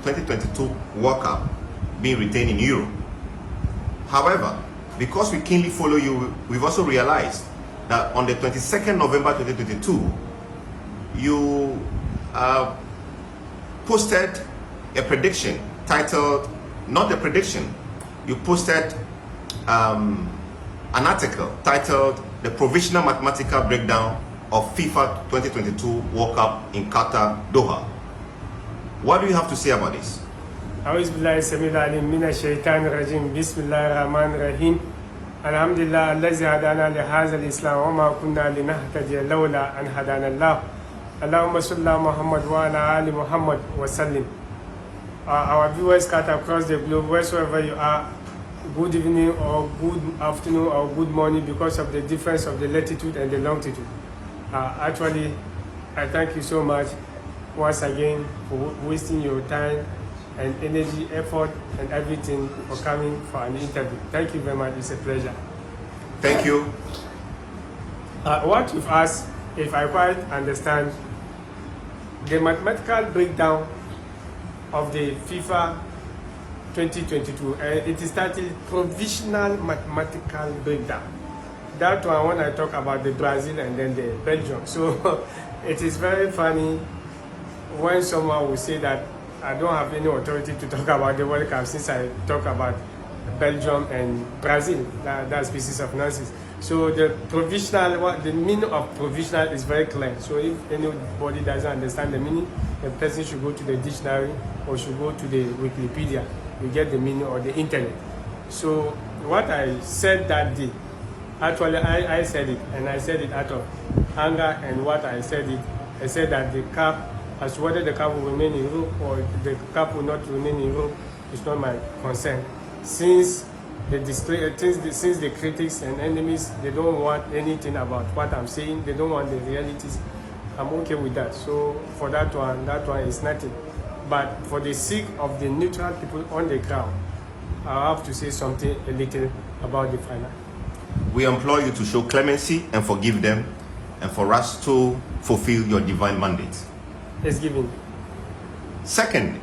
2022 World Cup being retained in Europe. However, because we keenly follow you, we've also realized that on the 22nd November 2022, you posted a prediction titled, not a prediction, you posted an article titled The Provisional Mathematical Breakdown of FIFA 2022 World Cup in Qatar, Doha. What do you have to say about this? أعوذ بالله السميع العليم من الشيطان الرجيم بسم الله الرحمن الرحيم الحمد لله الذي هدانا لهذا الإسلام وما كنا لنهتدي لولا أن هدانا الله اللهم صل على محمد وعلى آل محمد وسلم. Our viewers scattered across the globe, wherever you are, good evening or good afternoon or good morning because of the difference of the latitude and the longitude. Actually, I thank you so much once again for wasting your time and energy, effort, and everything for coming for an interview. Thank you very much. It's a pleasure. Thank you. What you've asked, if I quite understand, the mathematical breakdown of the FIFA 2022, it is titled Provisional Mathematical Breakdown. That one when I talk about the Brazil and then the Belgium. So it is very funny when someone will say that I don't have any authority to talk about the World Cup since I talk about Belgium and Brazil, that species of nonsense. So the provisional, the meaning of provisional is very clear. So if anybody doesn't understand the meaning, the person should go to the dictionary or should go to the Wikipedia. You get the meaning or the internet. So what I said that day, actually I said it, and I said it out of anger, and what I said that the cup, as whether the cup will remain in Europe or the cup will not remain in Europe, is not my concern. Since the critics and enemies, they don't want anything about what I'm saying, they don't want the realities, I'm okay with that. So for that one is nothing. But for the sake of the neutral people on the ground, I have to say something a little about the final. We implore you to show clemency and forgive them, and for us to fulfill your divine mandate. It's given. Secondly,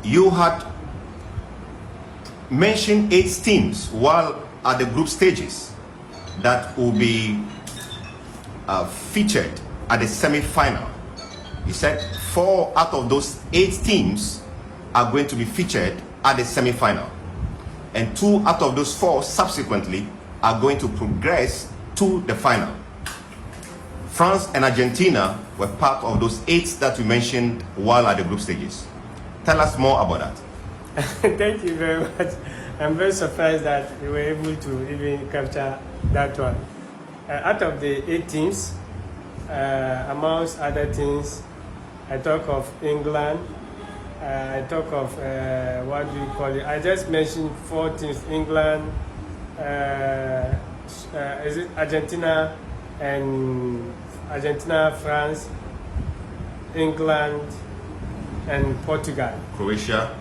you had mentioned 8 teams while at the group stages that will be featured at the semi-final. You said 4 out of those 8 teams are going to be featured at the semi-final, and 2 out of those 4 subsequently are going to progress to the final. France and Argentina were part of those 8 that we mentioned while at the group stages. Tell us more about that. Thank you very much. I'm very surprised that you were able to even capture that one. Out of the 8 teams, amongst other teams, I talk of England, I talk of, what do you call it? I just mentioned 4 teams, England, is it Argentina, France, England, and Portugal. Croatia.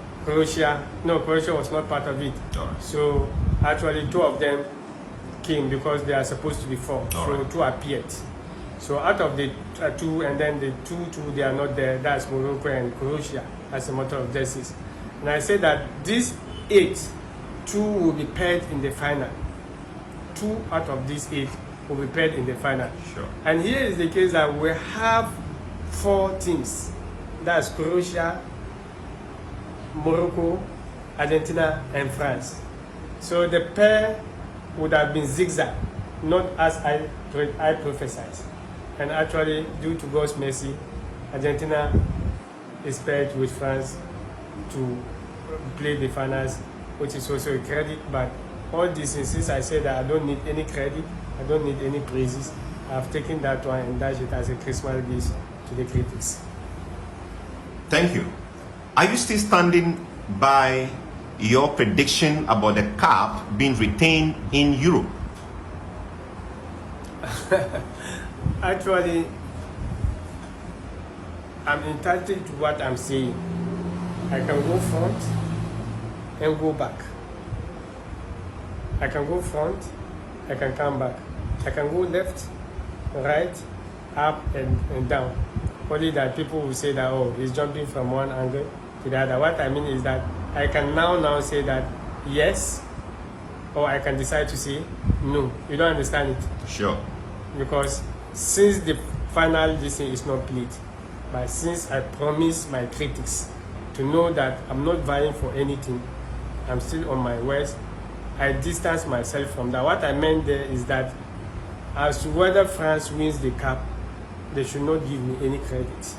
No, Croatia was not part of it. Right. So actually 2 of them came because they are supposed to be 4. All so right. 2 appeared. So out of the 2, and then the 2 they are not there, that's Morocco and Croatia as a matter of justice. And I said that these 8, 2 will be paired in the final. 2 out of these 8 will be paired in the final. Sure. And here is the case that we have 4 teams. That's Croatia, Morocco, Argentina, and France. So the pair would have been zigzag, not as I prophesied. And actually, due to God's mercy, Argentina is paired with France to play the finals, which is also a credit. But all this, since I said that I don't need any credit, I don't need any praises, I've taken that one and dashed it as a Christmas gift to the critics. Thank you. Are you still standing by your prediction about the cup being retained in Europe? Actually, I'm entitled to what I'm saying. I can go front and go back. I can go front, I can come back. I can go left, right, up and down. Only that people will say that, oh, he's jumping from one angle to the other. What I mean is that I can now say that yes, or I can decide to say no. You don't understand it? Sure. Because since the final decision is not played, but since I promised my critics to know that I'm not vying for anything, I'm still on my words, I distance myself from that. What I meant there is that as to whether France wins the cup, they should not give me any credit.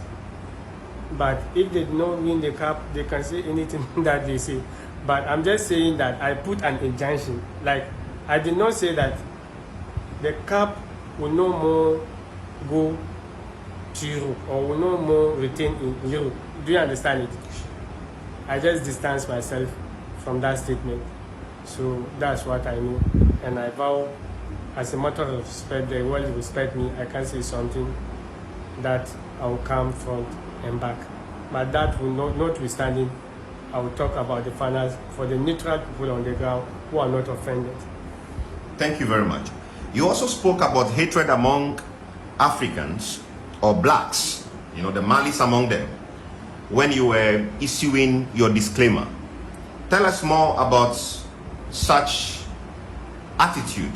But if they do not win the cup, they can say anything that they say. But I'm just saying that I put an injunction. Like, I did not say that the cup will no more go to Europe or will no more retain in Europe. Do you understand it? I just distance myself from that statement. So that's what I know. And I vow, as a matter of respect, the world respect me. I can say something that I will come front and back. But that will notwithstanding, I will talk about the finals for the neutral people on the ground who are not offended. Thank you very much. You also spoke about hatred among Africans or blacks, you know, the malice among them, when you were issuing your disclaimer. Tell us more about such attitude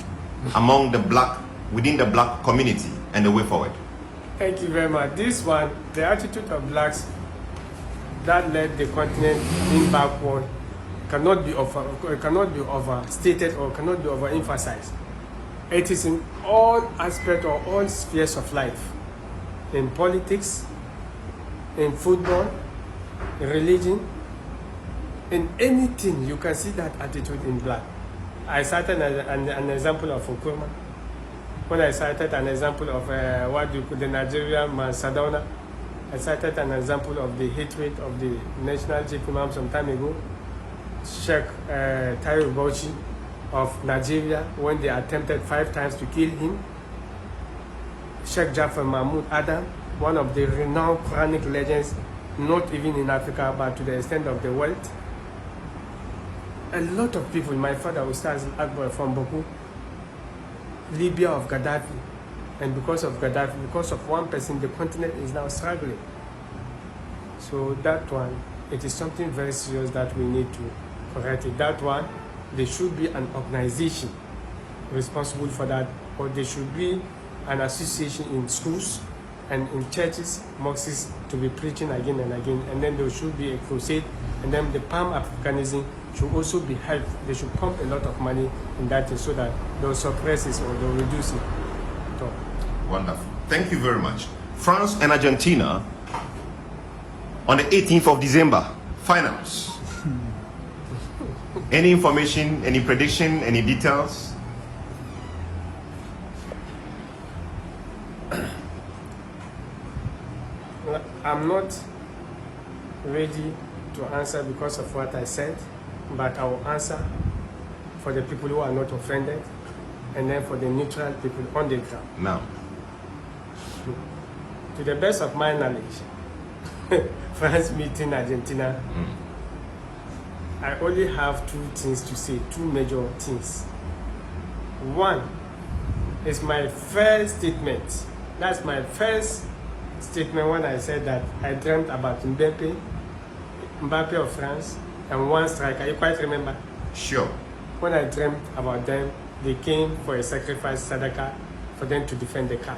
among the black, within the black community and the way forward. Thank you very much. This one, the attitude of blacks that led the continent in backward cannot be overstated or cannot be overemphasized. It is in all aspects or all spheres of life, in politics, in football, in religion, in anything. You can see that attitude in black. I cited an example of Nkrumah. When I cited an example of the Nigerian man Sardauna, I cited an example of the hatred of the national chief imam some time ago, Sheikh Tayo Bauchi of Nigeria, when they attempted 5 times to kill him. Sheikh Jafar Mahmoud Adam, one of the renowned Quranic legends, not even in Africa, but to the extent of the world. A lot of people, my father Ustaz Akbar from Boku, Libya of Gaddafi, and because of Gaddafi, because of one person, the continent is now struggling. So that one, it is something very serious that we need to correct it. That one, there should be an organization responsible for that, or there should be an association in schools and in churches, mosques, to be preaching again and again, and then there should be a crusade, and then the Pan-Africanism should also be helped. They should pump a lot of money in that so that they'll suppress it or they'll reduce it. So. Wonderful. Thank you very much. France and Argentina on the 18th of December, finals. Any information, any prediction, any details? I'm not ready to answer because of what I said, but I will answer for the people who are not offended, and then for the neutral people on the ground. Now, to the best of my knowledge, France meeting Argentina, I only have 2 things to say, 2 major things. One is my first statement. That's my first statement when I said that I dreamt about Mbappe of France, and one striker. You quite remember? sure. When I dreamt about them, they came for a sacrifice, Sadaka, for them to defend the cup.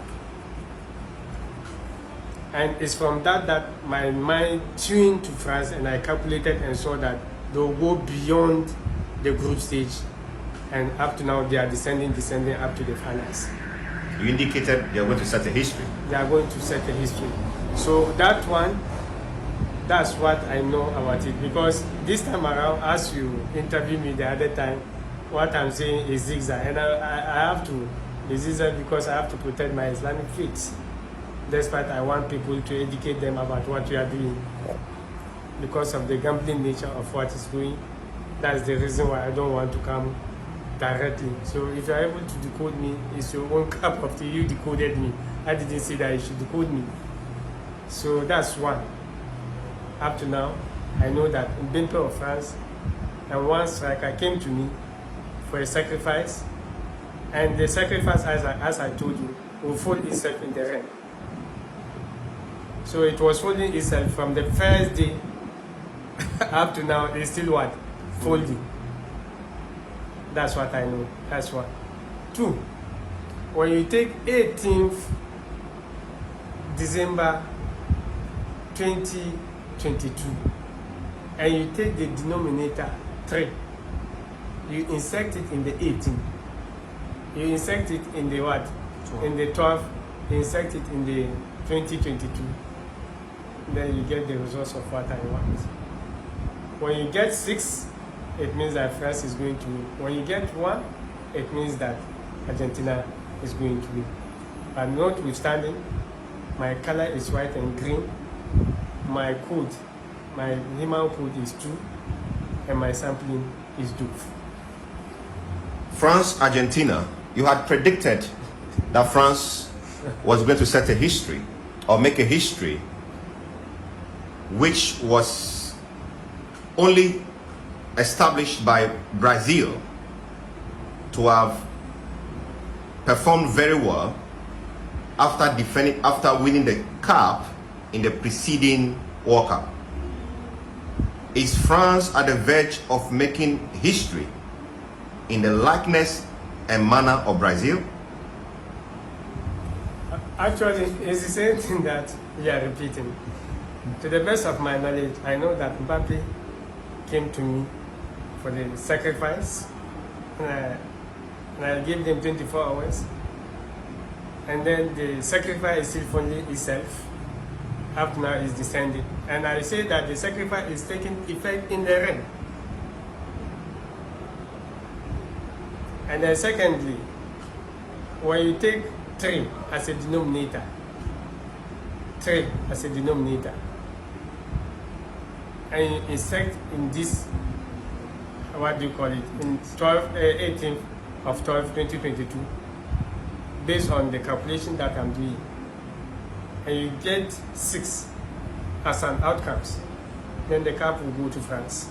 And it's from that my mind tuned to France, and I calculated and saw that they'll go beyond the group stage, and up to now they are descending up to the finals. You indicated they are going to set a history. They are going to set a history. So that one, that's what I know about it. Because this time around, as you interviewed me the other time, what I'm saying is zigzag. And I have to be zigzag because I have to protect my Islamic faith. Despite I want people to educate them about what we are doing. Because of the gambling nature of what is going, that's the reason why I don't want to come directly. So if you're able to decode me, it's your own cup of tea. You decoded me. I didn't say that you should decode me. So that's one. Up to now, I know that Mbappe of France and one striker came to me for a sacrifice, and the sacrifice, as I told you, will fold itself in the rain. So it was folding itself from the first day up to now. It's still what? Folding. That's what I know. That's one. Two, when you take 18th December 2022 and you take the denominator 3, you insert it in the 18. You insert it in the what? 12. In the 12. You insert it in the 2022. Then you get the results of what I want. When you get 6, it means that France is going to win. When you get 1, it means that Argentina is going to win. But notwithstanding, my color is white and green. My code, my human code is 2, and my sampling is doof. France, Argentina, you had predicted that France was going to set a history or make a history which was only established by Brazil to have performed very well after winning the cup in the preceding World Cup. Is France at the verge of making history in the likeness and manner of Brazil? Actually, it's the same thing that we are repeating. To the best of my knowledge, I know that Mbappe came to me for the sacrifice, and I gave them 24 hours. And then the sacrifice is still funding itself. Up to now is descending. And I say that the sacrifice is taking effect in the rain. And then secondly, when you take 3 as a denominator, 3 as a denominator, and you insert in this, what do you call it, in 18th of 12, 2022, based on the calculation that I'm doing, and you get 6 as an outcome, then the cup will go to France.